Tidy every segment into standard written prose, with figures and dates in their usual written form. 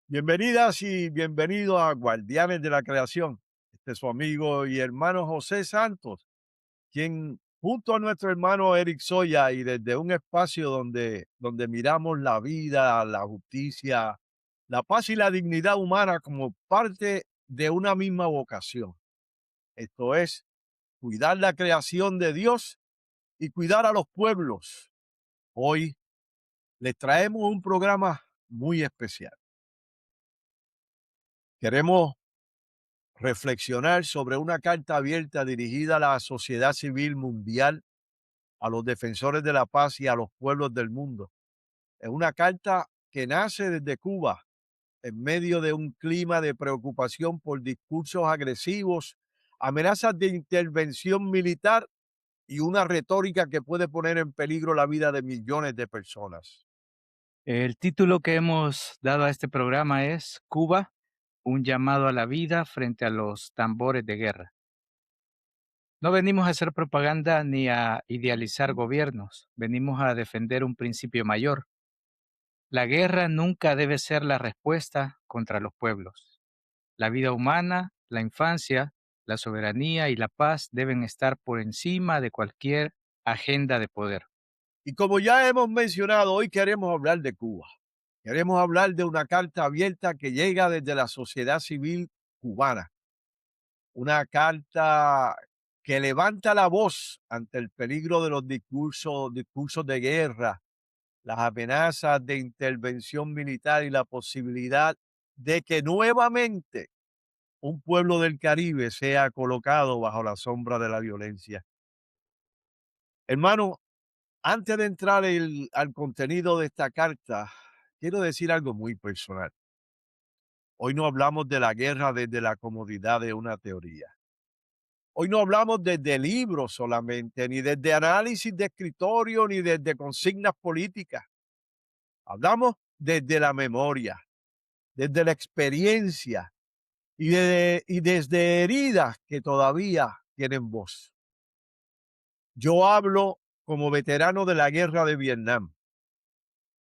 Bienvenidas y bienvenidos a Guardianes de la Creación. Este es su amigo y hermano José Santos, quien junto a nuestro hermano Eric Soya y desde un espacio donde miramos la vida, la justicia, la paz y la dignidad humana como parte de una misma vocación. Esto es cuidar la creación de Dios y cuidar a los pueblos. Hoy les traemos un programa muy especial. Queremos reflexionar sobre una carta abierta dirigida a la sociedad civil mundial, a los defensores de la paz y a los pueblos del mundo. Es una carta que nace desde Cuba, en medio de un clima de preocupación por discursos agresivos, amenazas de intervención militar y una retórica que puede poner en peligro la vida de millones de personas. El título que hemos dado a este programa es Cuba, un llamado a la vida frente a los tambores de guerra. No venimos a hacer propaganda ni a idealizar gobiernos, venimos a defender un principio mayor. La guerra nunca debe ser la respuesta contra los pueblos. La vida humana, la infancia, la soberanía y la paz deben estar por encima de cualquier agenda de poder. Y como ya hemos mencionado, hoy queremos hablar de Cuba. Queremos hablar de una carta abierta que llega desde la sociedad civil cubana, una carta que levanta la voz ante el peligro de los discursos de guerra, las amenazas de intervención militar y la posibilidad de que nuevamente un pueblo del Caribe sea colocado bajo la sombra de la violencia. Hermano, antes de entrar al contenido de esta carta, quiero decir algo muy personal. Hoy no hablamos de la guerra desde la comodidad de una teoría. Hoy no hablamos desde libros solamente, ni desde análisis de escritorio, ni desde consignas políticas. Hablamos desde la memoria, desde la experiencia y desde heridas que todavía tienen voz. Yo hablo como veterano de la guerra de Vietnam.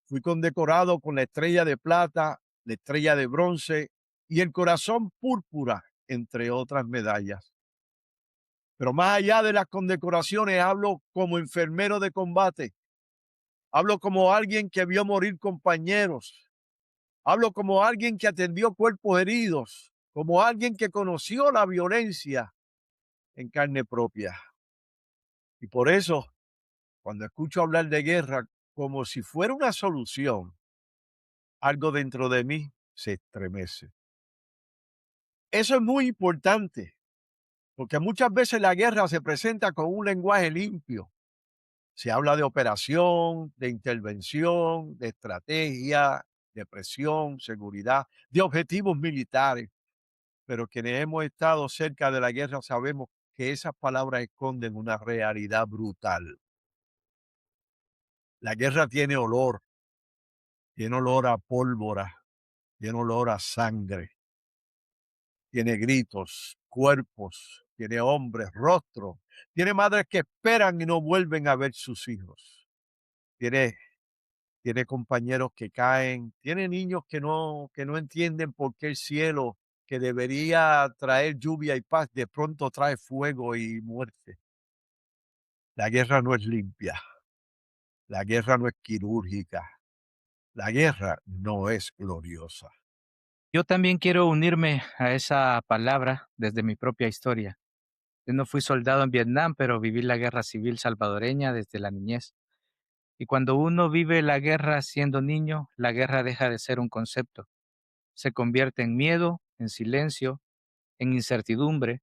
Fui condecorado con la estrella de plata, la estrella de bronce y el corazón púrpura, entre otras medallas. Pero más allá de las condecoraciones, hablo como enfermero de combate, hablo como alguien que vio morir compañeros, hablo como alguien que atendió cuerpos heridos, como alguien que conoció la violencia en carne propia. Y por eso, cuando escucho hablar de guerra como si fuera una solución, algo dentro de mí se estremece. Eso es muy importante, porque muchas veces la guerra se presenta con un lenguaje limpio. Se habla de operación, de intervención, de estrategia, de presión, seguridad, de objetivos militares. Pero quienes hemos estado cerca de la guerra sabemos que esas palabras esconden una realidad brutal. La guerra tiene olor a pólvora, tiene olor a sangre, tiene gritos, cuerpos, tiene hombres, rostros, tiene madres que esperan y no vuelven a ver sus hijos. Tiene Tiene compañeros que caen, tiene niños que no entienden por qué el cielo, que debería traer lluvia y paz, de pronto trae fuego y muerte. La guerra no es limpia, la guerra no es quirúrgica, la guerra no es gloriosa. Yo también quiero unirme a esa palabra desde mi propia historia. Yo no fui soldado en Vietnam, pero viví la guerra civil salvadoreña desde la niñez. Y cuando uno vive la guerra siendo niño, la guerra deja de ser un concepto. Se convierte en miedo, en silencio, en incertidumbre,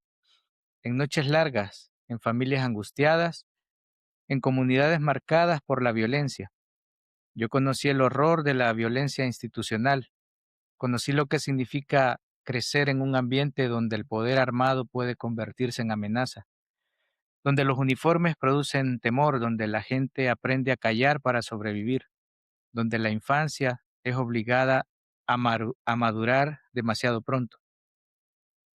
en noches largas, en familias angustiadas, en comunidades marcadas por la violencia. Yo conocí el horror de la violencia institucional. Conocí lo que significa crecer en un ambiente donde el poder armado puede convertirse en amenaza, donde los uniformes producen temor, donde la gente aprende a callar para sobrevivir, donde la infancia es obligada a madurar demasiado pronto.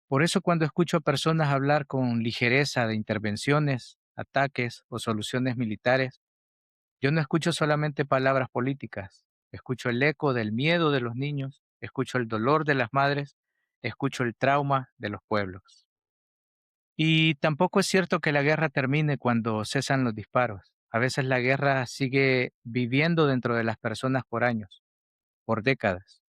Por eso cuando escucho a personas hablar con ligereza de intervenciones, ataques o soluciones militares, yo no escucho solamente palabras políticas, escucho el eco del miedo de los niños, escucho el dolor de las madres, escucho el trauma de los pueblos. Y tampoco es cierto que la guerra termine cuando cesan los disparos. A veces la guerra sigue viviendo dentro de las personas por años, por décadas.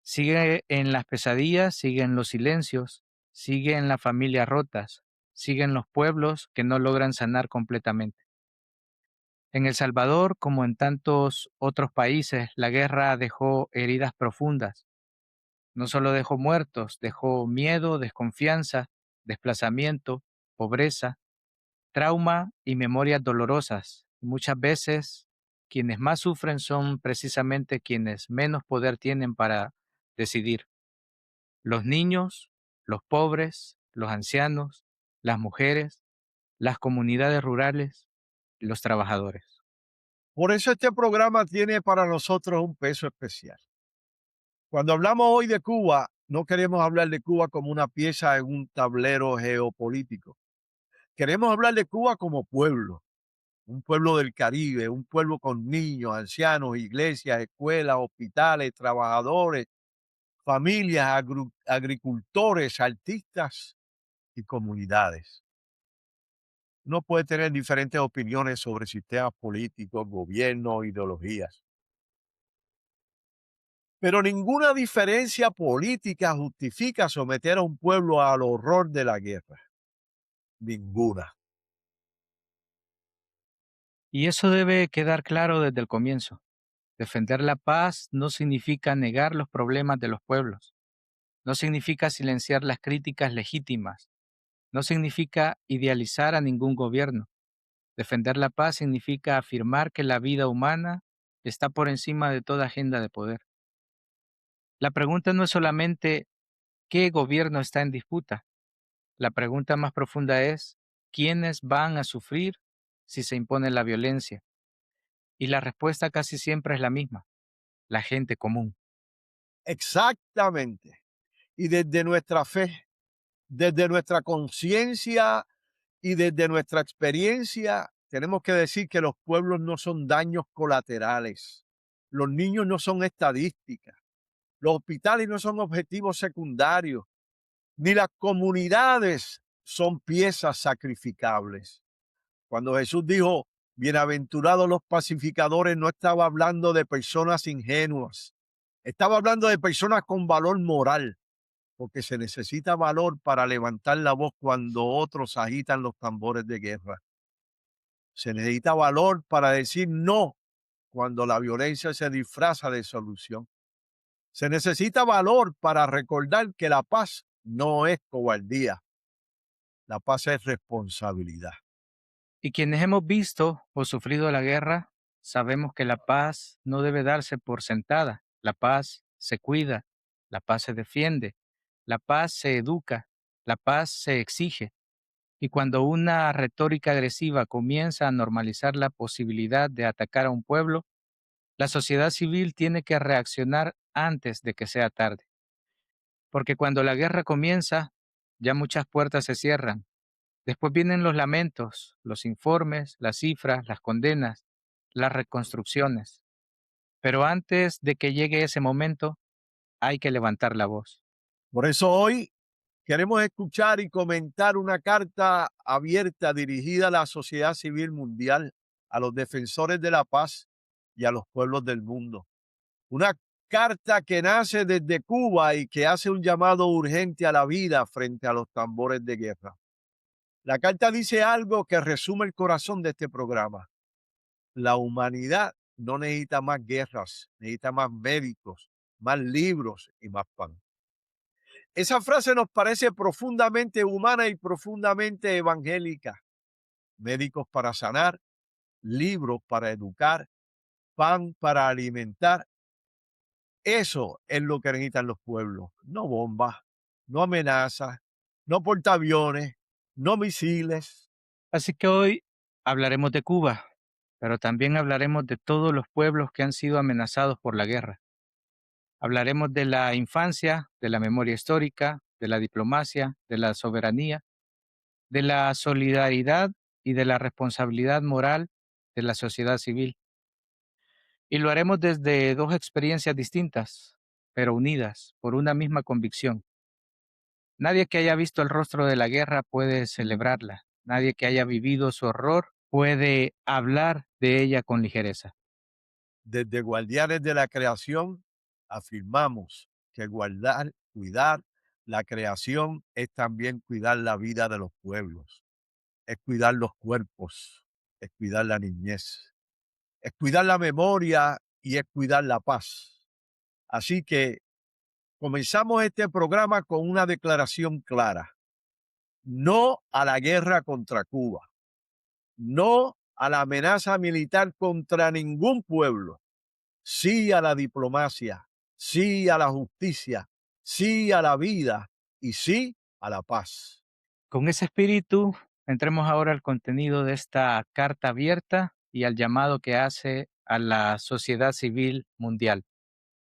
Sigue en las pesadillas, sigue en los silencios, sigue en las familias rotas, sigue en los pueblos que no logran sanar completamente. En El Salvador, como en tantos otros países, la guerra dejó heridas profundas. No solo dejó muertos, dejó miedo, desconfianza, desplazamiento, pobreza, trauma y memorias dolorosas. Muchas veces, quienes más sufren son precisamente quienes menos poder tienen para decidir. Los niños, los pobres, los ancianos, las mujeres, las comunidades rurales, los trabajadores. Por eso este programa tiene para nosotros un peso especial. Cuando hablamos hoy de Cuba, no queremos hablar de Cuba como una pieza en un tablero geopolítico. Queremos hablar de Cuba como pueblo, un pueblo del Caribe, un pueblo con niños, ancianos, iglesias, escuelas, hospitales, trabajadores, familias, agricultores, artistas y comunidades. Uno puede tener diferentes opiniones sobre sistemas políticos, gobiernos, ideologías, pero ninguna diferencia política justifica someter a un pueblo al horror de la guerra. Ninguna. Y eso debe quedar claro desde el comienzo. Defender la paz no significa negar los problemas de los pueblos, no significa silenciar las críticas legítimas, no significa idealizar a ningún gobierno. Defender la paz significa afirmar que la vida humana está por encima de toda agenda de poder. La pregunta no es solamente qué gobierno está en disputa. La pregunta más profunda es quiénes van a sufrir si se impone la violencia. Y la respuesta casi siempre es la misma: la gente común. Exactamente. Y desde nuestra fe, desde nuestra conciencia y desde nuestra experiencia, tenemos que decir que los pueblos no son daños colaterales. Los niños no son estadísticas. Los hospitales no son objetivos secundarios. Ni las comunidades son piezas sacrificables. Cuando Jesús dijo, bienaventurados los pacificadores, no estaba hablando de personas ingenuas. Estaba hablando de personas con valor moral, porque se necesita valor para levantar la voz cuando otros agitan los tambores de guerra. Se necesita valor para decir no cuando la violencia se disfraza de solución. Se necesita valor para recordar que la paz no es cobardía, la paz es responsabilidad. Y quienes hemos visto o sufrido la guerra, sabemos que la paz no debe darse por sentada. La paz se cuida, la paz se defiende, la paz se educa, la paz se exige. Y cuando una retórica agresiva comienza a normalizar la posibilidad de atacar a un pueblo, la sociedad civil tiene que reaccionar antes de que sea tarde. Porque cuando la guerra comienza, ya muchas puertas se cierran. Después vienen los lamentos, los informes, las cifras, las condenas, las reconstrucciones. Pero antes de que llegue ese momento, hay que levantar la voz. Por eso hoy queremos escuchar y comentar una carta abierta dirigida a la sociedad civil mundial, a los defensores de la paz y a los pueblos del mundo. Una carta que nace desde Cuba y que hace un llamado urgente a la vida frente a los tambores de guerra. La carta dice algo que resume el corazón de este programa. La humanidad no necesita más guerras, necesita más médicos, más libros y más pan. Esa frase nos parece profundamente humana y profundamente evangélica. Médicos para sanar, libros para educar, pan para alimentar. Eso es lo que necesitan los pueblos. No bombas, no amenazas, no portaaviones, no misiles. Así que hoy hablaremos de Cuba, pero también hablaremos de todos los pueblos que han sido amenazados por la guerra. Hablaremos de la infancia, de la memoria histórica, de la diplomacia, de la soberanía, de la solidaridad y de la responsabilidad moral de la sociedad civil. Y lo haremos desde dos experiencias distintas. pero unidas por una misma convicción. Nadie que haya visto el rostro de la guerra puede celebrarla. Nadie que haya vivido su horror puede hablar de ella con ligereza. Desde Guardianes de la Creación afirmamos que cuidar la creación es también cuidar la vida de los pueblos, es cuidar los cuerpos, es cuidar la niñez, es cuidar la memoria y es cuidar la paz. Así que comenzamos este programa con una declaración clara: no a la guerra contra Cuba, no a la amenaza militar contra ningún pueblo, sí a la diplomacia, sí a la justicia, sí a la vida y sí a la paz. Con ese espíritu, entremos ahora al contenido de esta carta abierta y al llamado que hace a la sociedad civil mundial.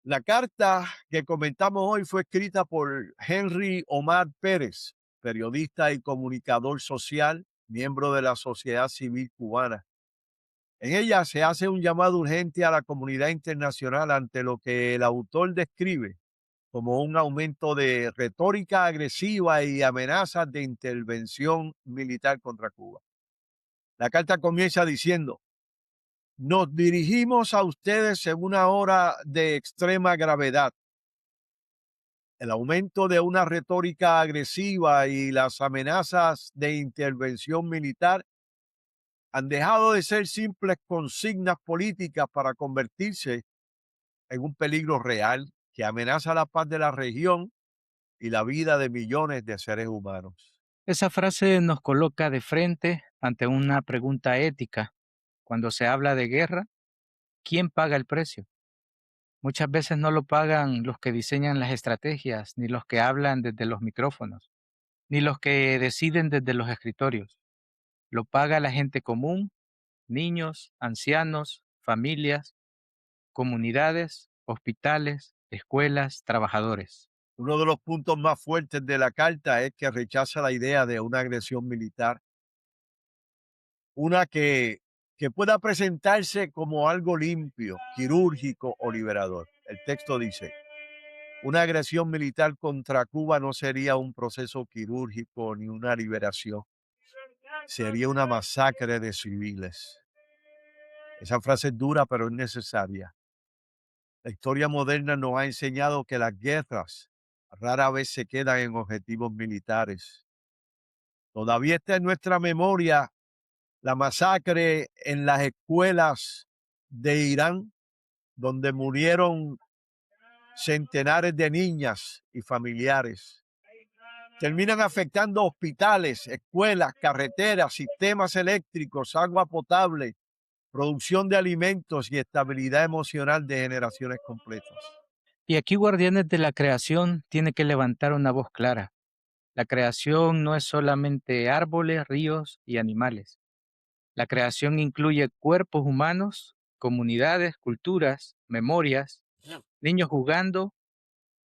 La carta que comentamos hoy fue escrita por Henry Omar Pérez, periodista y comunicador social, miembro de la sociedad civil cubana. En ella se hace un llamado urgente a la comunidad internacional ante lo que el autor describe como un aumento de retórica agresiva y amenazas de intervención militar contra Cuba. La carta comienza diciendo: nos dirigimos a ustedes en una hora de extrema gravedad. El aumento de una retórica agresiva y las amenazas de intervención militar han dejado de ser simples consignas políticas para convertirse en un peligro real que amenaza la paz de la región y la vida de millones de seres humanos. Esa frase nos coloca de frente ante una pregunta ética. Cuando se habla de guerra, ¿quién paga el precio? Muchas veces no lo pagan los que diseñan las estrategias, ni los que hablan desde los micrófonos, ni los que deciden desde los escritorios. Lo paga la gente común, niños, ancianos, familias, comunidades, hospitales, escuelas, trabajadores. Uno de los puntos más fuertes de la carta es que rechaza la idea de una agresión militar, una que pueda presentarse como algo limpio, quirúrgico o liberador. El texto dice: una agresión militar contra Cuba no sería un proceso quirúrgico ni una liberación, sería una masacre de civiles. Esa frase es dura, pero es necesaria. La historia moderna nos ha enseñado que las guerras rara vez se quedan en objetivos militares. Todavía está en nuestra memoria la masacre en las escuelas de Irán, donde murieron centenares de niñas y familiares. Terminan afectando hospitales, escuelas, carreteras, sistemas eléctricos, agua potable, producción de alimentos y estabilidad emocional de generaciones completas. Y aquí Guardianes de la Creación tiene que levantar una voz clara. La creación no es solamente árboles, ríos y animales. La creación incluye cuerpos humanos, comunidades, culturas, memorias, niños jugando,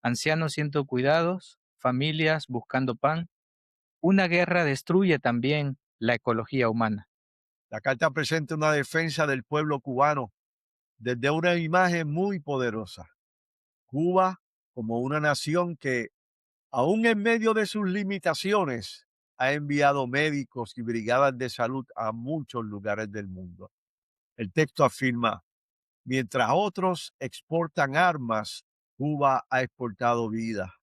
ancianos siendo cuidados, familias buscando pan. Una guerra destruye también la ecología humana. La carta presenta una defensa del pueblo cubano desde una imagen muy poderosa. Cuba como una nación que, aún en medio de sus limitaciones, ha enviado médicos y brigadas de salud a muchos lugares del mundo. El texto afirma: mientras otros exportan armas, Cuba ha exportado vida.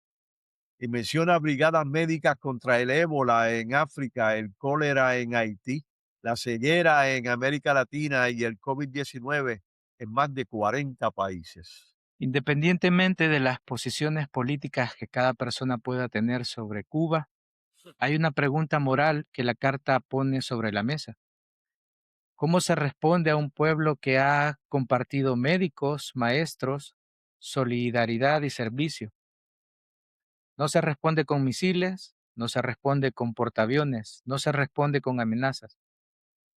Y menciona brigadas médicas contra el ébola en África, el cólera en Haití, la ceguera en América Latina y el COVID-19 en más de 40 países. Independientemente de las posiciones políticas que cada persona pueda tener sobre Cuba, hay una pregunta moral que la carta pone sobre la mesa. ¿Cómo se responde a un pueblo que ha compartido médicos, maestros, solidaridad y servicio? No se responde con misiles, no se responde con portaaviones, no se responde con amenazas.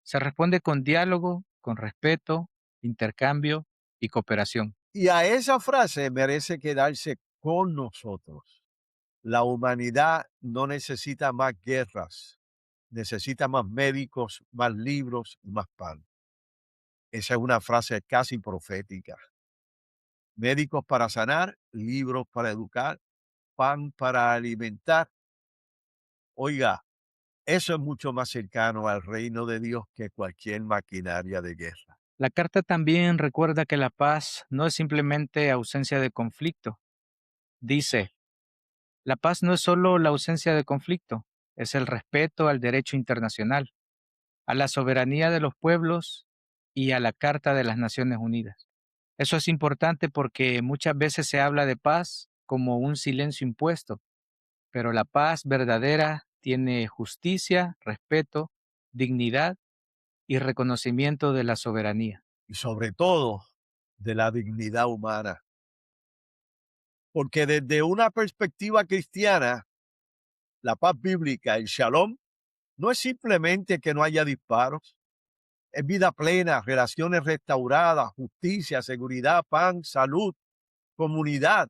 Se responde con diálogo, con respeto, intercambio y cooperación. Y a esa frase merece quedarse con nosotros. La humanidad no necesita más guerras, necesita más médicos, más libros y más pan. Esa es una frase casi profética. médicos para sanar, libros para educar, pan para alimentar. Oiga, eso es mucho más cercano al reino de Dios que cualquier maquinaria de guerra. La carta también recuerda que la paz no es simplemente ausencia de conflicto. Dice, la paz no es solo la ausencia de conflicto, es el respeto al derecho internacional, a la soberanía de los pueblos y a la Carta de las Naciones Unidas. Eso es importante porque muchas veces se habla de paz como un silencio impuesto, pero la paz verdadera tiene justicia, respeto, dignidad y reconocimiento de la soberanía. Y sobre todo de la dignidad humana. Porque desde una perspectiva cristiana, la paz bíblica, el shalom, no es simplemente que no haya disparos, es vida plena, relaciones restauradas, justicia, seguridad, pan, salud, comunidad.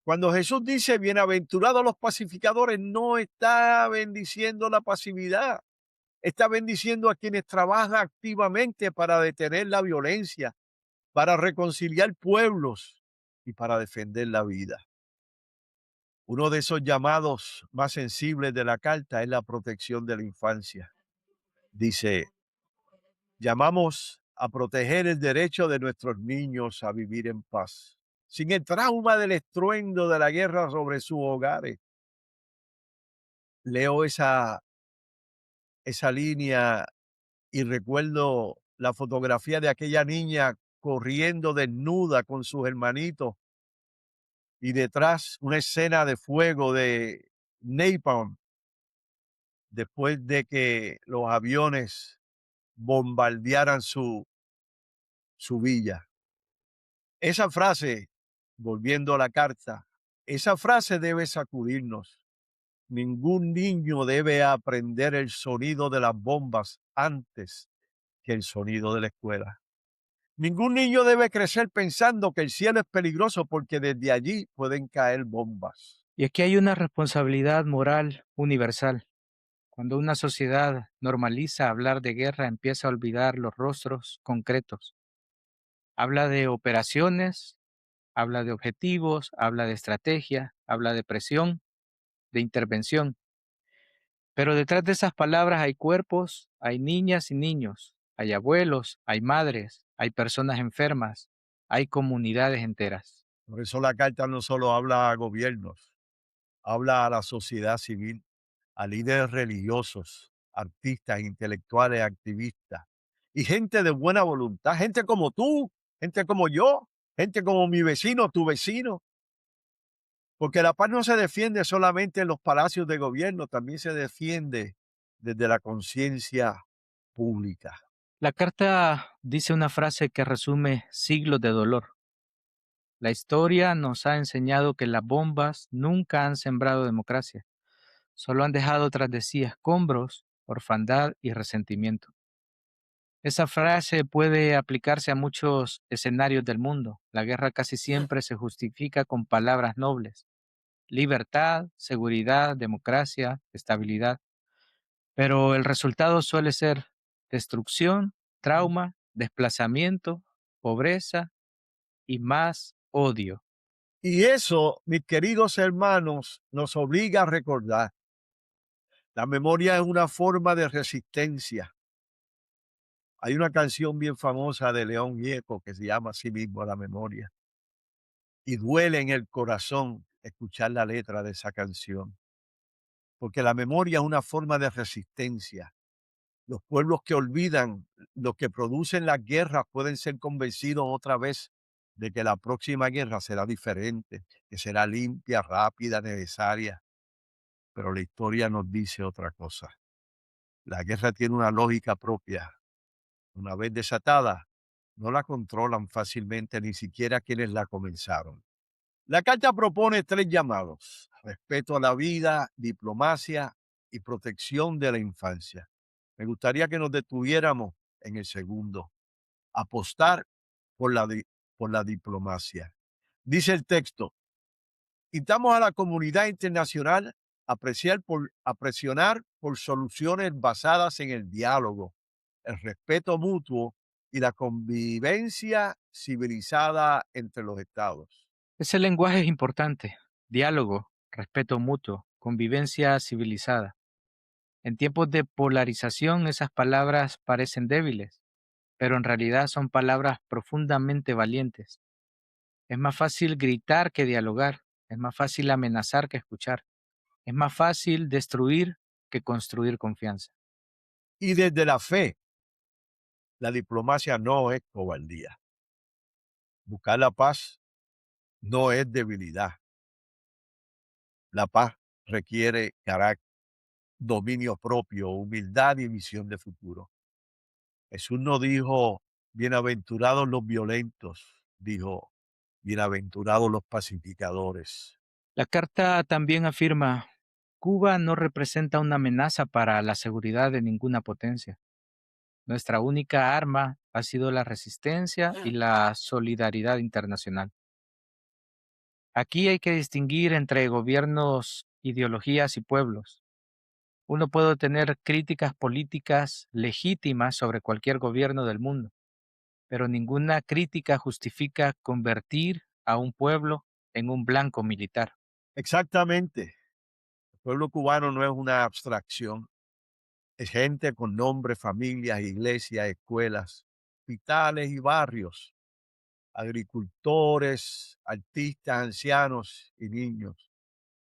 Cuando Jesús dice bienaventurados los pacificadores, no está bendiciendo la pasividad, está bendiciendo a quienes trabajan activamente para detener la violencia, para reconciliar pueblos y para defender la vida. Uno de esos llamados más sensibles de la carta es la protección de la infancia. Dice, llamamos a proteger el derecho de nuestros niños a vivir en paz, sin el trauma del estruendo de la guerra sobre sus hogares. Leo esa línea y recuerdo la fotografía de aquella niña corriendo desnuda con sus hermanitos y detrás una escena de fuego de napalm después de que los aviones bombardearan su villa. Esa frase, volviendo a la carta, esa frase debe sacudirnos. Ningún niño debe aprender el sonido de las bombas antes que el sonido de la escuela. Ningún niño debe crecer pensando que el cielo es peligroso porque desde allí pueden caer bombas. Y aquí hay una responsabilidad moral universal. Cuando una sociedad normaliza hablar de guerra, empieza a olvidar los rostros concretos. Habla de operaciones, habla de objetivos, habla de estrategia, habla de presión, de intervención. Pero detrás de esas palabras hay cuerpos, hay niñas y niños, hay abuelos, hay madres, hay personas enfermas, hay comunidades enteras. Por eso la carta no solo habla a gobiernos, habla a la sociedad civil, a líderes religiosos, artistas, intelectuales, activistas y gente de buena voluntad, gente como tú, gente como yo, gente como mi vecino, tu vecino, porque la paz no se defiende solamente en los palacios de gobierno, también se defiende desde la conciencia pública. La carta dice una frase que resume siglos de dolor. La historia nos ha enseñado que las bombas nunca han sembrado democracia, solo han dejado tras de sí escombros, orfandad y resentimiento. Esa frase puede aplicarse a muchos escenarios del mundo. La guerra casi siempre se justifica con palabras nobles: libertad, seguridad, democracia, estabilidad. Pero el resultado suele ser destrucción, trauma, desplazamiento, pobreza y más odio. Y eso, mis queridos hermanos, nos obliga a recordar. La memoria es una forma de resistencia. Hay una canción bien famosa de León Gieco que se llama así mismo La memoria. Y duele en el corazón escuchar la letra de esa canción, porque la memoria es una forma de resistencia. Los pueblos que olvidan, los que producen las guerras, pueden ser convencidos otra vez de que la próxima guerra será diferente, que será limpia, rápida, necesaria. Pero la historia nos dice otra cosa. La guerra tiene una lógica propia. Una vez desatada, no la controlan fácilmente ni siquiera quienes la comenzaron. La carta propone tres llamados: respeto a la vida, diplomacia y protección de la infancia. Me gustaría que nos detuviéramos en el segundo, apostar por por la diplomacia. Dice el texto, invitamos a la comunidad internacional a presionar por soluciones basadas en el diálogo, el respeto mutuo y la convivencia civilizada entre los estados. Ese lenguaje es importante. Diálogo, respeto mutuo, convivencia civilizada. En tiempos de polarización esas palabras parecen débiles, pero en realidad son palabras profundamente valientes. Es más fácil gritar que dialogar, es más fácil amenazar que escuchar, es más fácil destruir que construir confianza. Y desde la fe, la diplomacia no es cobardía. Buscar la paz no es debilidad. La paz requiere carácter, dominio propio, humildad y visión de futuro. Jesús no dijo, bienaventurados los violentos, dijo, bienaventurados los pacificadores. La carta también afirma, Cuba no representa una amenaza para la seguridad de ninguna potencia. Nuestra única arma ha sido la resistencia y la solidaridad internacional. Aquí hay que distinguir entre gobiernos, ideologías y pueblos. Uno puede tener críticas políticas legítimas sobre cualquier gobierno del mundo, pero ninguna crítica justifica convertir a un pueblo en un blanco militar. Exactamente. El pueblo cubano no es una abstracción. Es gente con nombres, familias, iglesias, escuelas, hospitales y barrios, agricultores, artistas, ancianos y niños.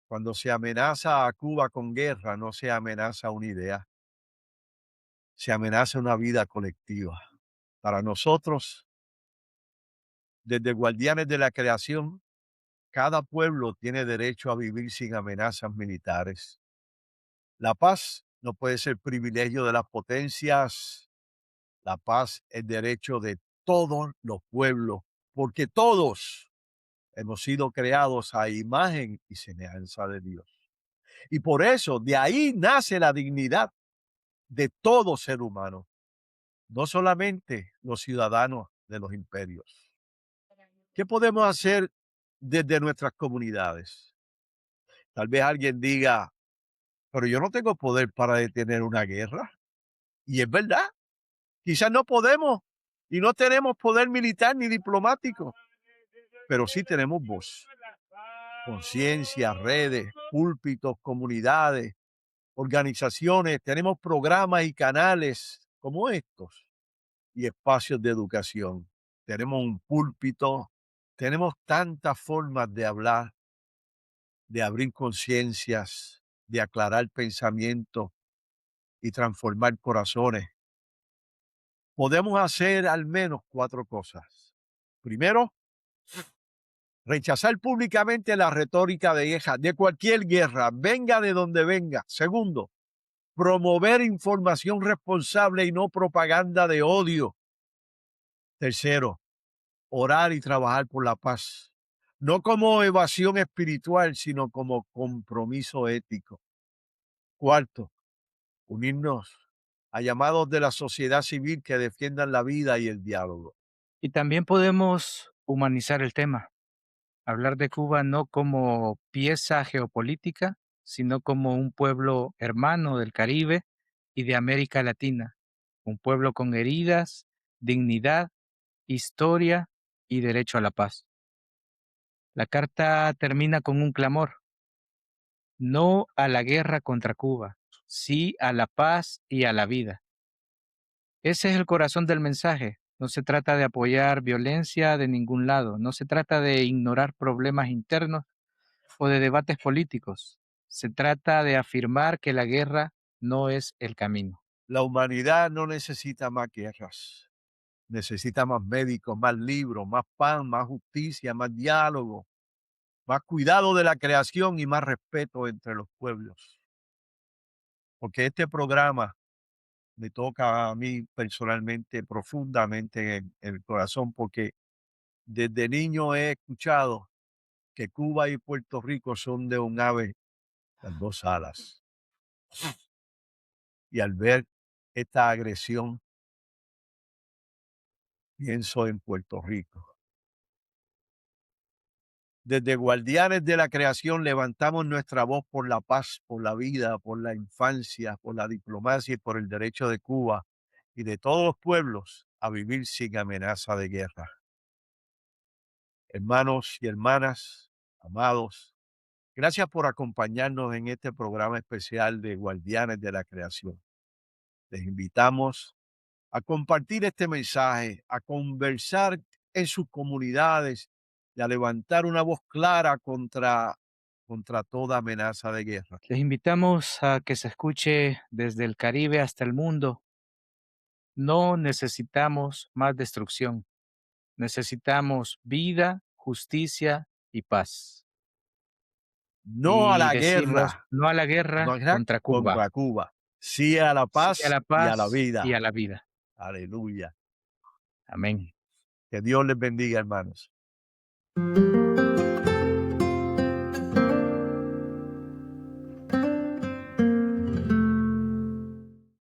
Cuando se amenaza a Cuba con guerra, no se amenaza una idea, se amenaza una vida colectiva. Para nosotros, desde guardianes de la creación, cada pueblo tiene derecho a vivir sin amenazas militares. La paz no puede ser privilegio de las potencias. La paz es derecho de todos los pueblos, porque todos hemos sido creados a imagen y semejanza de Dios. Y por eso de ahí nace la dignidad de todo ser humano, no solamente los ciudadanos de los imperios. ¿Qué podemos hacer desde nuestras comunidades? Tal vez alguien diga, pero yo no tengo poder para detener una guerra. Y es verdad, quizás no podemos y no tenemos poder militar ni diplomático, pero sí tenemos voz, conciencia, redes, púlpitos, comunidades, organizaciones, tenemos programas y canales como estos y espacios de educación. Tenemos un púlpito, tenemos tantas formas de hablar, de abrir conciencias, de aclarar pensamientos y transformar corazones. Podemos hacer al menos cuatro cosas. Primero, rechazar públicamente la retórica de guerra, de cualquier guerra, venga de donde venga. Segundo, promover información responsable y no propaganda de odio. Tercero, orar y trabajar por la paz. No como evasión espiritual, sino como compromiso ético. Cuarto, unirnos a llamados de la sociedad civil que defiendan la vida y el diálogo. Y también podemos humanizar el tema, hablar de Cuba no como pieza geopolítica, sino como un pueblo hermano del Caribe y de América Latina, un pueblo con heridas, dignidad, historia y derecho a la paz. La carta termina con un clamor, no a la guerra contra Cuba, sí a la paz y a la vida. Ese es el corazón del mensaje. No se trata de apoyar violencia de ningún lado, no se trata de ignorar problemas internos o de debates políticos. Se trata de afirmar que la guerra no es el camino. La humanidad no necesita más guerras, necesita más médicos, más libros, más pan, más justicia, más diálogo, más cuidado de la creación y más respeto entre los pueblos. Porque este programa me toca a mí personalmente profundamente en el corazón, porque desde niño he escuchado que Cuba y Puerto Rico son de un ave las dos alas. Y al ver esta agresión, pienso en Puerto Rico. Desde guardianes de la creación levantamos nuestra voz por la paz, por la vida, por la infancia, por la diplomacia y por el derecho de Cuba y de todos los pueblos a vivir sin amenaza de guerra. Hermanos y hermanas, amados, gracias por acompañarnos en este programa especial de Guardianes de la Creación. Les invitamos a compartir este mensaje, a conversar en sus comunidades y a levantar una voz clara contra toda amenaza de guerra. Les invitamos a que se escuche desde el Caribe hasta el mundo. No necesitamos más destrucción, necesitamos vida, justicia y paz. No a Y la decimos guerra, no a la no guerra a Irak, contra Cuba, contra Cuba. Sí a la sí a paz la y a la paz y vida. a la vida. Aleluya. Amén. Que Dios les bendiga, hermanos.